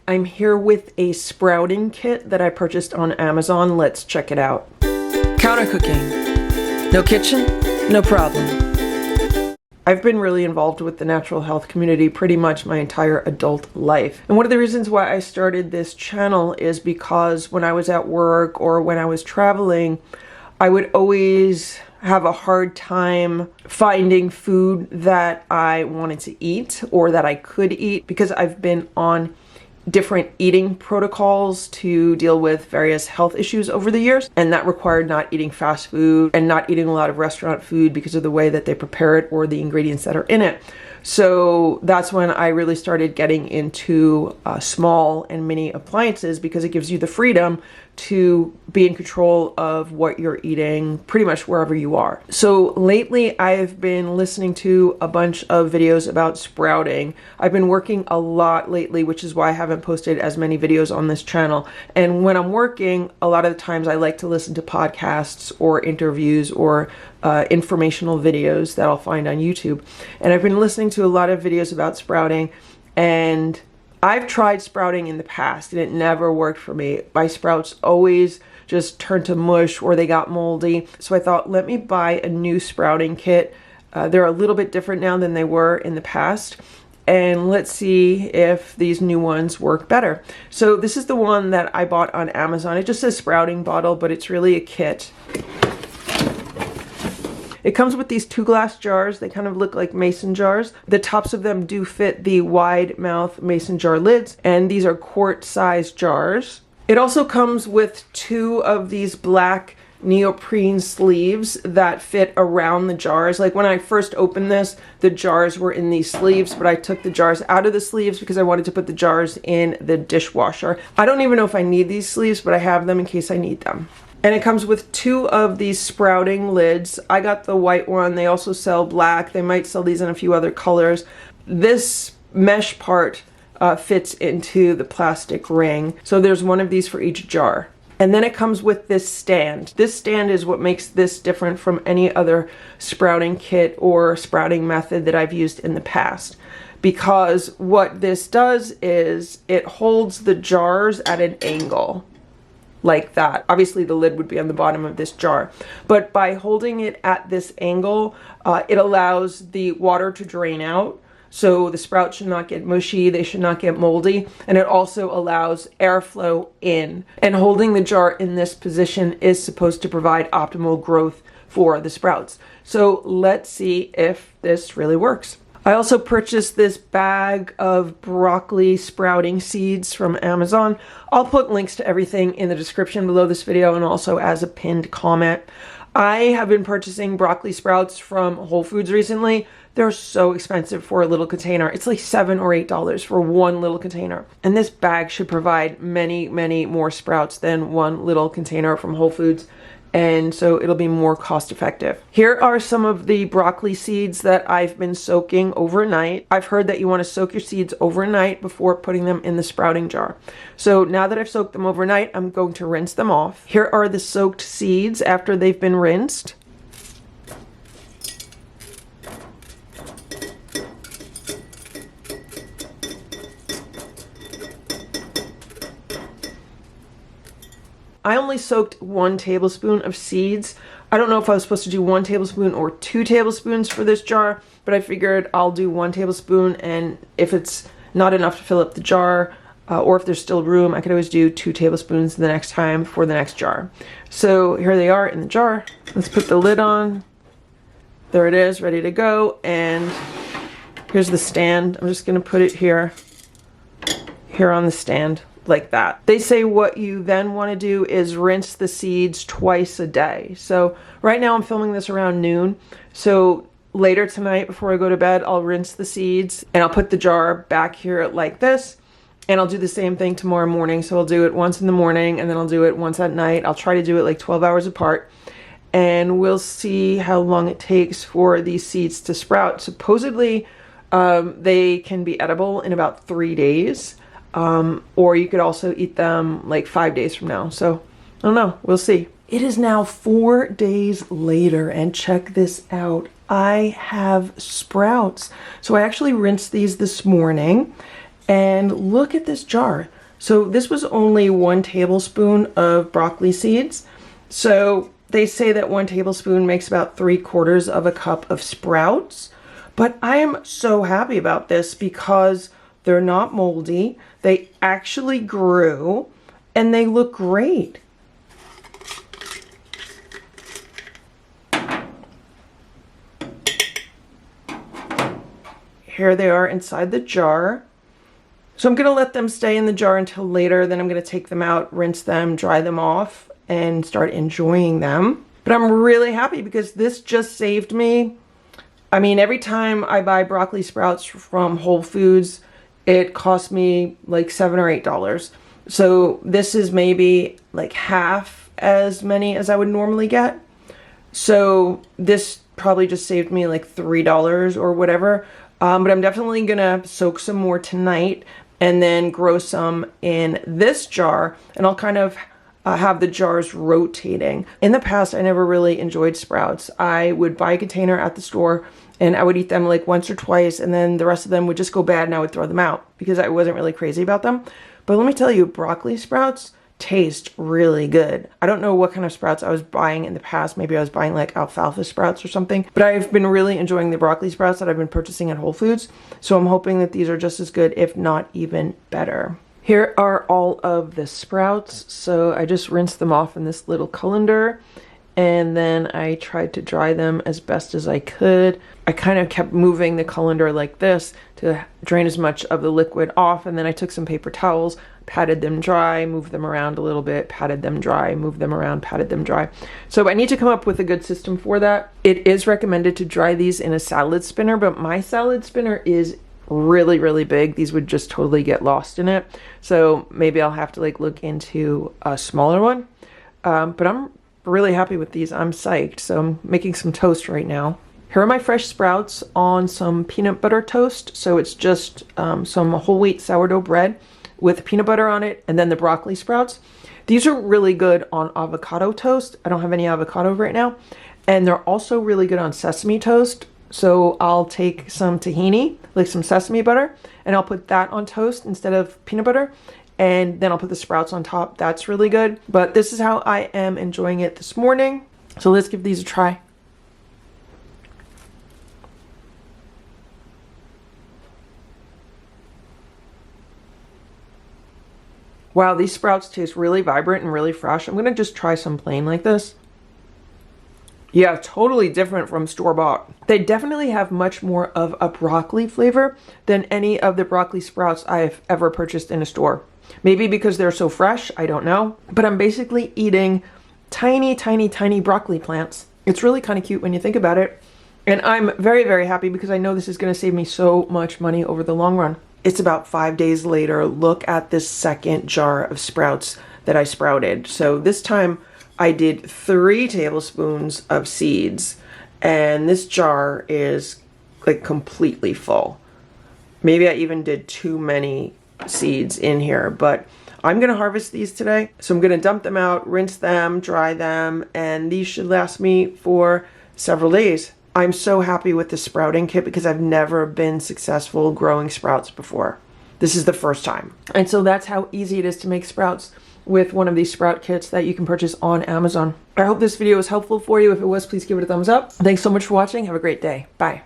I'm here with a sprouting kit that I purchased on Amazon. Let's check it out. Counter cooking. No kitchen, no problem. I've been really involved with the natural health community pretty much my entire adult life. And one of the reasons why I started this channel is because when I was at work or when I was traveling, I would always have a hard time finding food that I wanted to eat or that I could eat because I've been on different eating protocols to deal with various health issues over the years, and that required not eating fast food and not eating a lot of restaurant food because of the way that they prepare it or the ingredients that are in it. So that's when I really started getting into small and mini appliances because it gives you the freedom to be in control of what you're eating pretty much wherever you are. So lately I've been listening to a bunch of videos about sprouting. I've been working a lot lately, which is why I haven't posted as many videos on this channel. And when I'm working, a lot of the times I like to listen to podcasts or interviews or informational videos that I'll find on YouTube. And I've been listening to a lot of videos about sprouting, and I've tried sprouting in the past and it never worked for me. My sprouts always just turned to mush or they got moldy. So I thought, let me buy a new sprouting kit. They're a little bit different now than they were in the past. And let's see if these new ones work better. So this is the one that I bought on Amazon. It just says sprouting bottle, but it's really a kit. It comes with these 2 glass jars. They kind of look like mason jars. The tops of them do fit the wide mouth mason jar lids, and these are quart-sized jars. It also comes with 2 of these black neoprene sleeves that fit around the jars. Like when I first opened this, the jars were in these sleeves, but I took the jars out of the sleeves because I wanted to put the jars in the dishwasher. I don't even know if I need these sleeves, but I have them in case I need them. And it comes with 2 of these sprouting lids. I got the white one. They also sell black. They might sell these in a few other colors. This mesh part fits into the plastic ring. So there's one of these for each jar. And then it comes with this stand. This stand is what makes this different from any other sprouting kit or sprouting method that I've used in the past. Because what this does is it holds the jars at an angle. Like that. Obviously the lid would be on the bottom of this jar, but by holding it at this angle, it allows the water to drain out. So the sprouts should not get mushy, they should not get moldy, and it also allows airflow in. And holding the jar in this position is supposed to provide optimal growth for the sprouts. So let's see if this really works. I also purchased this bag of broccoli sprouting seeds from Amazon. I'll put links to everything in the description below this video and also as a pinned comment. I have been purchasing broccoli sprouts from Whole Foods recently. They're so expensive for a little container. It's like $7 or $8 for one little container. And this bag should provide many, many more sprouts than one little container from Whole Foods. And so it'll be more cost effective. Here are some of the broccoli seeds that I've been soaking overnight. I've heard that you want to soak your seeds overnight before putting them in the sprouting jar. So now that I've soaked them overnight, I'm going to rinse them off. Here are the soaked seeds after they've been rinsed. I only soaked 1 tablespoon of seeds. I don't know if I was supposed to do 1 tablespoon or 2 tablespoons for this jar, but I figured I'll do 1 tablespoon, and if it's not enough to fill up the jar, or if there's still room, I could always do 2 tablespoons the next time for the next jar. So here they are in the jar. Let's put the lid on. There it is, ready to go. And here's the stand. I'm just gonna put it here on the stand. Like that. They say what you then want to do is rinse the seeds twice a day. So right now I'm filming this around noon. So later tonight before I go to bed, I'll rinse the seeds and I'll put the jar back here like this. And I'll do the same thing tomorrow morning. So I'll do it once in the morning and then I'll do it once at night. I'll try to do it like 12 hours apart. And we'll see how long it takes for these seeds to sprout. Supposedly they can be edible in about 3 days. Or you could also eat them like 5 days from now. So I don't know, we'll see. It is now 4 days later and check this out. I have sprouts. So I actually rinsed these this morning And look at this jar. So this was only 1 tablespoon of broccoli seeds. So they say that 1 tablespoon makes about 3/4 of a cup of sprouts. But I am so happy about this because they're not moldy. They actually grew and they look great. Here they are inside the jar. So I'm going to let them stay in the jar until later. Then I'm going to take them out, rinse them, dry them off, and start enjoying them. But I'm really happy because this just saved me. I mean, every time I buy broccoli sprouts from Whole Foods, it costs me like $7 or $8. So this is maybe like half as many as I would normally get. So this probably just saved me like $3 or whatever. But I'm definitely gonna soak some more tonight and then grow some in this jar, and I'll kind of have the jars rotating. In the past, I never really enjoyed sprouts. I would buy a container at the store and I would eat them like once or twice, and then the rest of them would just go bad and I would throw them out because I wasn't really crazy about them. But let me tell you, broccoli sprouts taste really good. I don't know what kind of sprouts I was buying in the past. Maybe I was buying like alfalfa sprouts or something, but I've been really enjoying the broccoli sprouts that I've been purchasing at Whole Foods. So I'm hoping that these are just as good, if not even better. Here are all of the sprouts. So I just rinsed them off in this little colander, and then I tried to dry them as best as I could. I kind of kept moving the colander like this to drain as much of the liquid off, and then I took some paper towels, patted them dry, moved them around a little bit, patted them dry, moved them around, patted them dry. So I need to come up with a good system for that. It is recommended to dry these in a salad spinner, but my salad spinner is really, really big. These would just totally get lost in it. So maybe I'll have to like look into a smaller one. But I'm really happy with these. I'm psyched. So I'm making some toast right now. Here are my fresh sprouts on some peanut butter toast. So it's just some whole wheat sourdough bread with peanut butter on it, and then the broccoli sprouts. These are really good on avocado toast. I don't have any avocado right now. And they're also really good on sesame toast. So I'll take some tahini, like some sesame butter, and I'll put that on toast instead of peanut butter. And then I'll put the sprouts on top. That's really good. But this is how I am enjoying it this morning. So let's give these a try. Wow, these sprouts taste really vibrant and really fresh. I'm gonna just try some plain like this. Yeah, totally different from store-bought. They definitely have much more of a broccoli flavor than any of the broccoli sprouts I've ever purchased in a store. Maybe because they're so fresh, I don't know. But I'm basically eating tiny, tiny, tiny broccoli plants. It's really kind of cute when you think about it. And I'm very, very happy because I know this is gonna save me so much money over the long run. It's about 5 days later. Look at this second jar of sprouts that I sprouted. So this time I did 3 tablespoons of seeds, and this jar is like completely full. Maybe I even did too many seeds in here, but I'm gonna harvest these today. So I'm gonna dump them out, rinse them, dry them, and these should last me for several days. I'm so happy with the sprouting kit because I've never been successful growing sprouts before. This is the first time. And so that's how easy it is to make sprouts with one of these sprout kits that you can purchase on Amazon. I hope this video was helpful for you. If it was, please give it a thumbs up. Thanks so much for watching. Have a great day. Bye.